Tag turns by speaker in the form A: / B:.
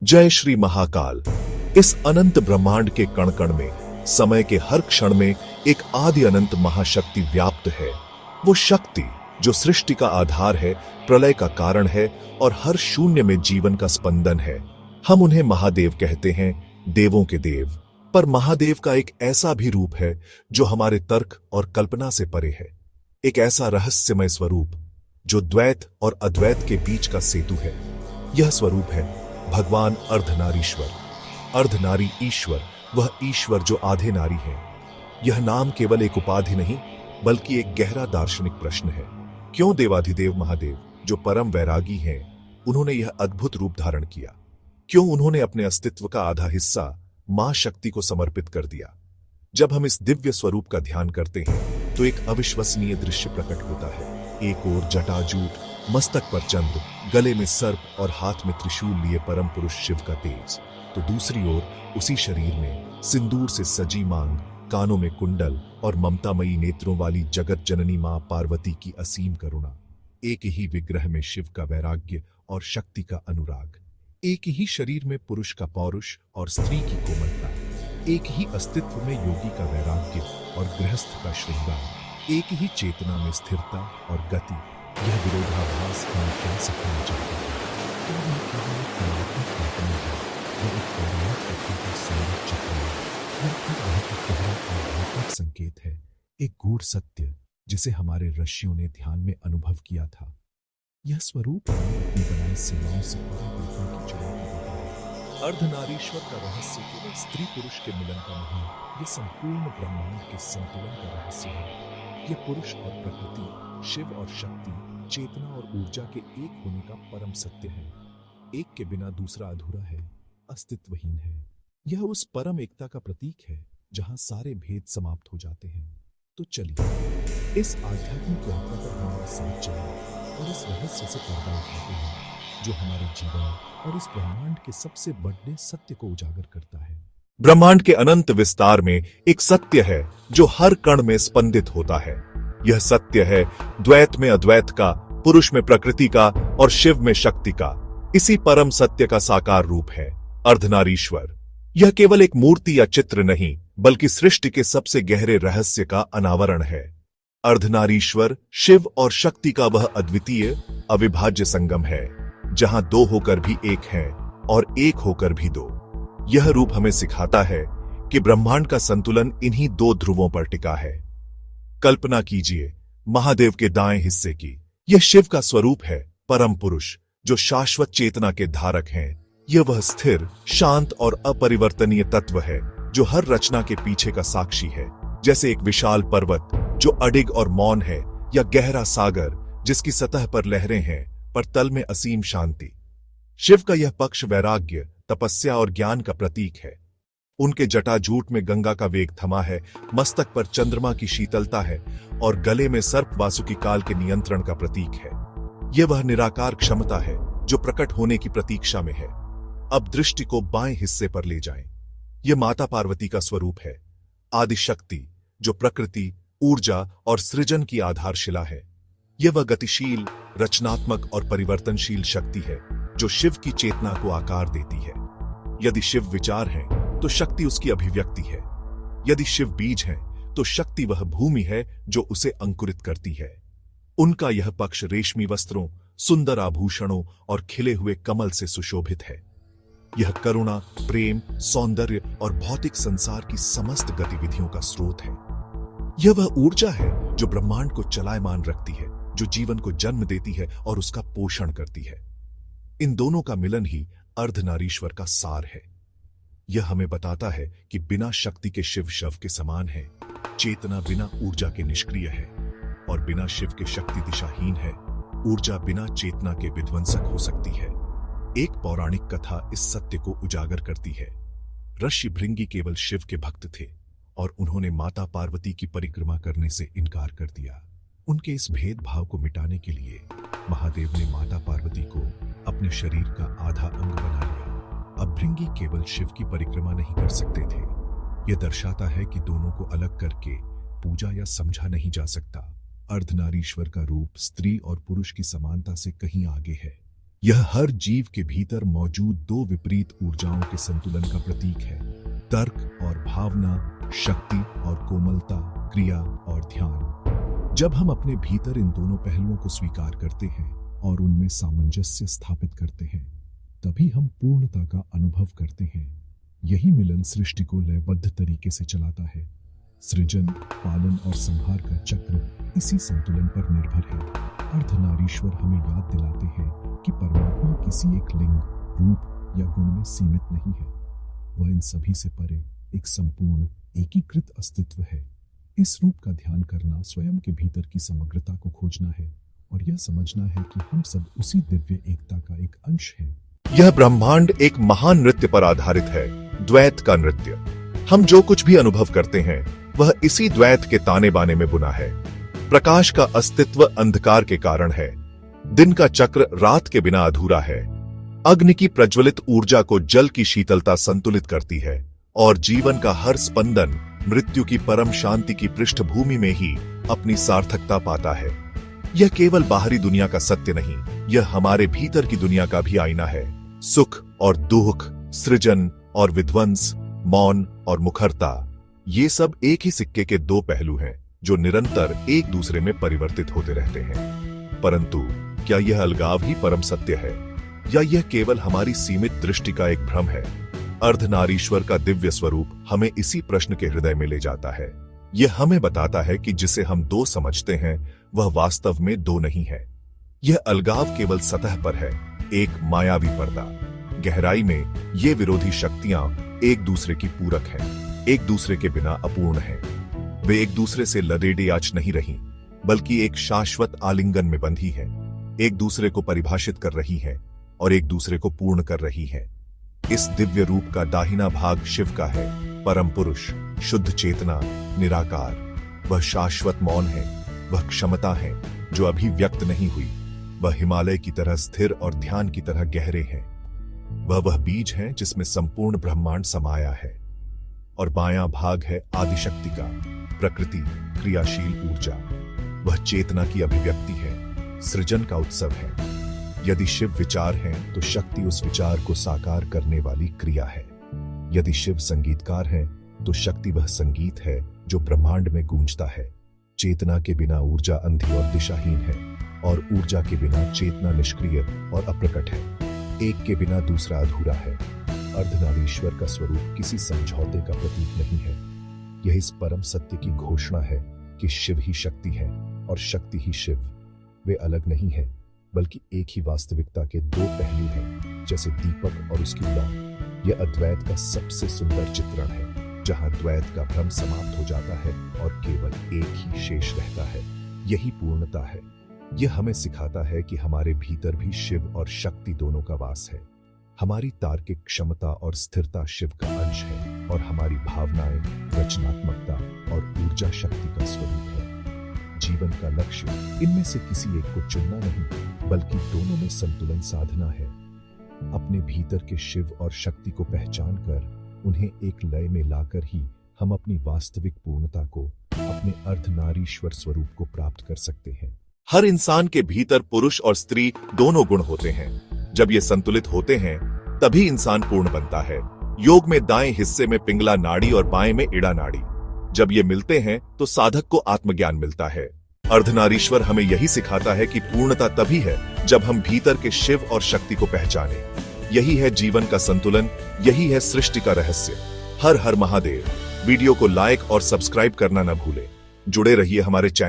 A: जय श्री महाकाल। इस अनंत ब्रह्मांड के कण कण में, समय के हर क्षण में एक आदि अनंत महाशक्ति व्याप्त है। वो शक्ति जो सृष्टि का आधार है, प्रलय का कारण है और हर शून्य में जीवन का स्पंदन है। हम उन्हें महादेव कहते हैं, देवों के देव। पर महादेव का एक ऐसा भी रूप है जो हमारे तर्क और कल्पना से परे है। एक ऐसा रहस्यमय स्वरूप जो द्वैत और अद्वैत के बीच का सेतु है। यह स्वरूप है भगवान अर्धनारीश्वर। अर्धनारी ईश्वर, वह ईश्वर जो आधे नारी है। यह नाम केवल एक उपाधि नहीं, बल्कि एक गहरा दार्शनिक प्रश्न है। क्यों देवाधिदेव महादेव, जो परम वैरागी हैं, उन्होंने यह अद्भुत रूप धारण किया? क्यों उन्होंने अपने अस्तित्व का आधा हिस्सा मां शक्ति को समर्पित कर दिया? जब हम इस दिव्य स्वरूप का ध्यान करते हैं तो एक अविश्वसनीय दृश्य प्रकट होता है। एक ओर जटाजूट, मस्तक पर चंद्र, गले में सर्प और हाथ में त्रिशूल लिए परम पुरुष शिव का तेज, तो दूसरी ओर उसी शरीर में सिंदूर से सजी मांग, कानों में कुंडल और ममतामयी नेत्रों वाली जगत जननी मां पार्वती की असीम करुणा। एक ही विग्रह में शिव का वैराग्य और शक्ति का अनुराग। एक ही शरीर में पुरुष का पौरुष और स्त्री की कोमलता। एक ही अस्तित्व में योगी का वैराग्य और गृहस्थ का श्रृंगार। एक ही चेतना में स्थिरता और गति। यह विरोधाभास हमें क्या सिखाना चाहता है? क्या यह केवल एक कलात्मक कल्पना है, या एक पौराणिक कथा का सुंदर चित्रण, या फिर वह एक गहरा आध्यात्मिक संकेत है, एक गूढ़ सत्य जिसे हमारे ऋषियों ने ध्यान में अनुभव किया था? यह स्वरूप हमें अपनी बनाई सीमाओं से परे देखने की चुनौती देता है। अर्धनारीश्वर का रहस्य केवल स्त्री पुरुष के मिलन का नहीं, ये संपूर्ण ब्रह्मांड के संतुलन का रहस्य है। यह पुरुष और प्रकृति, शिव और शक्ति, चेतना और ऊर्जा के एक होने का परम सत्य है। एक के बिना दूसरा अधूरा है, अस्तित्वहीन है। यह उस परम एकता का प्रतीक है जहां सारे भेद समाप्त हो जाते हैं। तो चलिए इस आध्यात्मिक यात्रा पर हमारे साथ चलें और इस रहस्य से पर्दा उठाते हैं जो हमारे जीवन और इस ब्रह्मांड के सबसे बड़े सत्य को उजागर करता है। ब्रह्मांड के अनंत विस्तार में एक सत्य है जो हर कण में स्पंदित होता है। यह सत्य है द्वैत में अद्वैत का, पुरुष में प्रकृति का और शिव में शक्ति का। इसी परम सत्य का साकार रूप है अर्धनारीश्वर। यह केवल एक मूर्ति या चित्र नहीं, बल्कि सृष्टि के सबसे गहरे रहस्य का अनावरण है। अर्धनारीश्वर शिव और शक्ति का वह अद्वितीय, अविभाज्य संगम है, जहां दो होकर भी एक है और एक होकर भी दो। यह रूप हमें सिखाता है कि ब्रह्मांड का संतुलन इन्हीं दो ध्रुवों पर टिका है। कल्पना कीजिए महादेव के दाएं हिस्से की। यह शिव का स्वरूप है, परम पुरुष जो शाश्वत चेतना के धारक हैं। यह वह स्थिर, शांत और अपरिवर्तनीय तत्व है जो हर रचना के पीछे का साक्षी है। जैसे एक विशाल पर्वत जो अडिग और मौन है, या गहरा सागर जिसकी सतह पर लहरें हैं पर तल में असीम शांति। शिव का यह पक्ष वैराग्य, तपस्या और ज्ञान का प्रतीक है। उनके जटाजूट में गंगा का वेग थमा है, मस्तक पर चंद्रमा की शीतलता है और गले में सर्प वासुकी काल के नियंत्रण का प्रतीक है। यह वह निराकार क्षमता है जो प्रकट होने की प्रतीक्षा में है। अब दृष्टि को बाएं हिस्से पर ले जाएं। यह माता पार्वती का स्वरूप है, आदि शक्ति जो प्रकृति, ऊर्जा और सृजन की आधारशिला है। यह वह गतिशील, रचनात्मक और परिवर्तनशील शक्ति है जो शिव की चेतना को आकार देती है। यदि शिव विचार है तो शक्ति उसकी अभिव्यक्ति है। यदि शिव बीज है तो शक्ति वह भूमि है जो उसे अंकुरित करती है। उनका यह पक्ष रेशमी वस्त्रों, सुंदर आभूषणों और खिले हुए कमल से सुशोभित है। यह करुणा, प्रेम, सौंदर्य और भौतिक संसार की समस्त गतिविधियों का स्रोत है। यह वह ऊर्जा है जो ब्रह्मांड को चलायमान रखती है, जो जीवन को जन्म देती है और उसका पोषण करती है। इन दोनों का मिलन ही अर्धनारीश्वर का सार है। यह हमें बताता है कि बिना शक्ति के शिव शव के समान है, चेतना बिना ऊर्जा के निष्क्रिय है, और बिना शिव के शक्ति दिशाहीन है। ऊर्जा बिना चेतना के विध्वंसक हो सकती है। एक पौराणिक कथा इस सत्य को उजागर करती है। ऋषि भृंगी केवल शिव के भक्त थे और उन्होंने माता पार्वती की परिक्रमा करने से इनकार कर दिया। उनके इस भेदभाव को मिटाने के लिए महादेव ने माता पार्वती को अपने शरीर का आधा अंग बना लिया। अब भृंगी केवल शिव की परिक्रमा नहीं कर सकते थे। यह दर्शाता है कि दोनों को अलग करके पूजा या समझा नहीं जा सकता। अर्धनारीश्वर का रूप स्त्री और पुरुष की समानता से कहीं आगे है। यह हर जीव के भीतर मौजूद दो विपरीत ऊर्जाओं के संतुलन का प्रतीक है। तर्क और भावना, शक्ति और कोमलता, क्रिया और ध्यान। जब हम अपने भीतर इन दोनों पहलुओं को स्वीकार करते हैं और उनमें सामंजस्य स्थापित करते हैं, तभी हम पूर्णता का अनुभव करते हैं। यही मिलन सृष्टि को लयबद्ध तरीके से चलाता है। सृजन, पालन और संहार का चक्र इसी संतुलन पर निर्भर है। अर्धनारीश्वर हमें याद दिलाते हैं कि परमात्मा किसी एक लिंग, रूप या गुण में सीमित नहीं है। वह इन सभी से परे एक संपूर्ण एकीकृत अस्तित्व है। इस रूप का ध्यान करना स्वयं के भीतर की समग्रता को खोजना है और यह समझना है कि हम सब उसी दिव्य एकता का एक अंश हैं। यह ब्रह्मांड एक महान नृत्य पर आधारित है, द्वैत का नृत्य। हम जो कुछ भी अनुभव करते हैं वह इसी द्वैत के ताने बाने में बुना है। प्रकाश का अस्तित्व अंधकार के कारण है। दिन का चक्र रात के बिना अधूरा है। अग्नि की प्रज्वलित ऊर्जा को जल की शीतलता संतुलित करती है और जीवन का हर स्पंदन मृत्यु की परम शांति की पृष्ठभूमि में ही अपनी सार्थकता पाता है। यह केवल बाहरी दुनिया का सत्य नहीं, यह हमारे भीतर की दुनिया का भी आईना है। सुख और दुख, सृजन और विध्वंस, मौन और मुखरता, ये सब एक ही सिक्के के दो पहलू हैं जो निरंतर एक दूसरे में परिवर्तित होते रहते हैं। परंतु क्या यह अलगाव ही परम सत्य है या यह केवल हमारी सीमित दृष्टि का एक भ्रम है? अर्धनारीश्वर का दिव्य स्वरूप हमें इसी प्रश्न के हृदय में ले जाता है। यह हमें बताता है कि जिसे हम दो समझते हैं वह वास्तव में दो नहीं है। यह अलगाव केवल सतह पर है, एक मायावी पर्दा। गहराई में ये विरोधी शक्तियां एक दूसरे की पूरक हैं, एक दूसरे के बिना अपूर्ण हैं। वे एक दूसरे से लड़ेड़े आज नहीं रही, बल्कि एक शाश्वत आलिंगन में बंधी हैं। एक दूसरे को परिभाषित कर रही हैं और एक दूसरे को पूर्ण कर रही हैं। इस दिव्य रूप का दाहिना भाग शिव का है, परम पुरुष, शुद्ध चेतना, निराकार। वह शाश्वत मौन है, वह क्षमता है जो अभी व्यक्त नहीं हुई। वह हिमालय की तरह स्थिर और ध्यान की तरह गहरे हैं। वह बीज है जिसमें संपूर्ण ब्रह्मांड समाया है। और बायां भाग है आदिशक्ति का, प्रकृति, क्रियाशील ऊर्जा। वह चेतना की अभिव्यक्ति है, सृजन का उत्सव है। यदि शिव विचार है तो शक्ति उस विचार को साकार करने वाली क्रिया है। यदि शिव संगीतकार है तो शक्ति वह संगीत है जो ब्रह्मांड में गूंजता है। चेतना के बिना ऊर्जा अंधी और दिशाहीन है और ऊर्जा के बिना चेतना निष्क्रिय और अप्रकट है। एक के बिना दूसरा अधूरा है। अर्धनारीश्वर का स्वरूप किसी समझौते का प्रतीक नहीं है। यह इस परम सत्य की घोषणा है कि शिव ही शक्ति है और शक्ति ही शिव। वे अलग नहीं है, बल्कि एक ही वास्तविकता के दो पहलू हैं, जैसे दीपक और उसकी लौ। यह अद्वैत का सबसे सुंदर चित्रण है, जहां द्वैत का भ्रम समाप्त हो जाता है और केवल एक ही शेष रहता है। यही पूर्णता है। यह हमें सिखाता है कि हमारे भीतर भी शिव और शक्ति दोनों का वास है। हमारी तार्किक क्षमता और स्थिरता शिव का अंश है और हमारी भावनाएं, रचनात्मकता और ऊर्जा शक्ति का स्वरूप है। जीवन का लक्ष्य इनमें से किसी एक को चुनना नहीं, बल्कि दोनों में संतुलन साधना है। अपने भीतर के शिव और शक्ति को पहचान कर उन्हें एक लय में लाकर ही हम अपनी वास्तविक पूर्णता को, अपने अर्धनारीश्वर स्वरूप को प्राप्त कर सकते हैं। हर इंसान के भीतर पुरुष और स्त्री दोनों गुण होते हैं। जब ये संतुलित होते हैं तभी इंसान पूर्ण बनता है। योग में दाएं हिस्से में पिंगला नाड़ी और बाएं में इड़ा नाड़ी जब ये मिलते हैं तो साधक को आत्मज्ञान मिलता है। अर्धनारीश्वर हमें यही सिखाता है कि पूर्णता तभी है जब हम भीतर के शिव और शक्ति को पहचाने। यही है जीवन का संतुलन, यही है सृष्टि का रहस्य। हर हर महादेव। वीडियो को लाइक और सब्सक्राइब करना न भूलें। जुड़े रहिए हमारे चैनल।